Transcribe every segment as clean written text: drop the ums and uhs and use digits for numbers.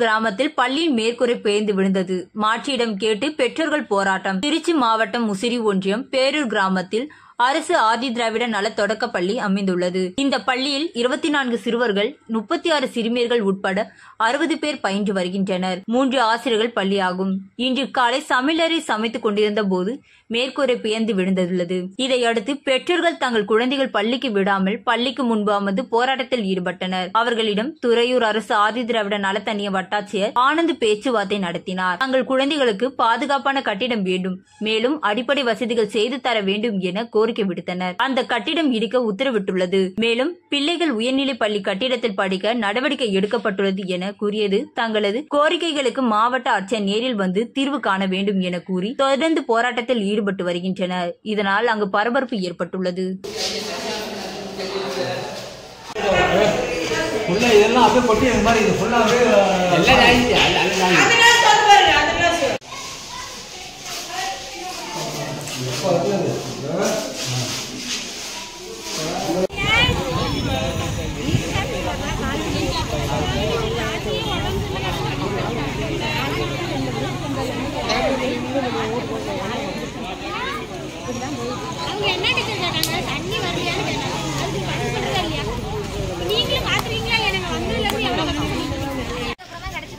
கிராமத்தில் பள்ளியின் மேற்கூரை பெயர்ந்து விழுந்தது. மாற்றியிடம் கேட்டு பெற்றோர்கள் போராட்டம். திருச்சி மாவட்டம் முசிறி ஒன்றியம் பேரூர் கிராமத்தில் அரசு ஆதி திராவிட நல தொடக்க பள்ளி அமைந்துள்ளது. இந்த பள்ளியில் 24 சிறுவர்கள் 36 சிறுமியர்கள் உட்பட 60 பேர் பயின்று வருகின்றனர். 3 ஆசிரியர்கள் பள்ளியாகும். இன்று காலை சமையலறை சமைத்துக் கொண்டிருந்த போது மேற்கூரை பெயர்ந்து விழுந்துள்ளது. இதையடுத்து பெற்றோர்கள் தங்கள் குழந்தைகள் பள்ளிக்கு விடாமல் பள்ளிக்கு முன்பு அமர்ந்து போராட்டத்தில் ஈடுபட்டனர். அவர்களிடம் துறையூர் அரசு ஆதி திராவிட நலத்தணிய வட்டாட்சியர் ஆனந்த் பேச்சுவார்த்தை நடத்தினார். தங்கள் குழந்தைகளுக்கு பாதுகாப்பான கட்டிடம் வேண்டும், மேலும் அடிப்படை வசதிகள் செய்து தர வேண்டும் என கோரிக்கை விடுத்தனர். அந்த கட்டிடம் இடிக்க உத்தரவிட்டுள்ளது. மேலும் பிள்ளைகள் உயர்நிலை பள்ளி கட்டிடத்தில் படிக்க நடவடிக்கை எடுக்கப்பட்டுள்ளது என கூறியது. தங்களது கோரிக்கைகளுக்கு மாவட்ட ஆட்சியர் நேரில் வந்து தீர்வு காண வேண்டும் என கூறி தொடர்ந்து போராட்டத்தில் ஈடுபட்டு வருகின்றனர். இதனால் அங்கு பரபரப்பு ஏற்பட்டுள்ளது.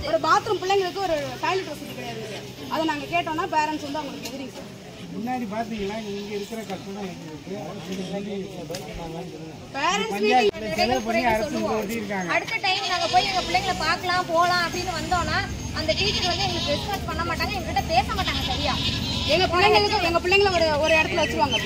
ஒரு பாத்ரூம் பிள்ளைங்களுக்கு ஒரு டாய்லெட் வசதி கிடையாது. அதை நாங்க கேட்டோம்னா பேரண்ட்ஸ் வந்து அவங்களுக்கு எதிரிங்க சார். முன்னாடி பாத்தீங்கன்னா இங்க இருக்கிற கட்டணம் அடுத்த டைம் நாங்க போய் எங்க பிள்ளைங்களை பார்க்கலாம் போலாம் அப்படின்னு வந்தோம்னா அந்த டீச்சர் வந்து எங்களுக்கு ரெஸ்பான்ஸ் பண்ண மாட்டாங்க, எங்ககிட்ட பேச மாட்டாங்க சரியா. எங்க பிள்ளைங்களை ஒரு இடத்துல வச்சுருவாங்க.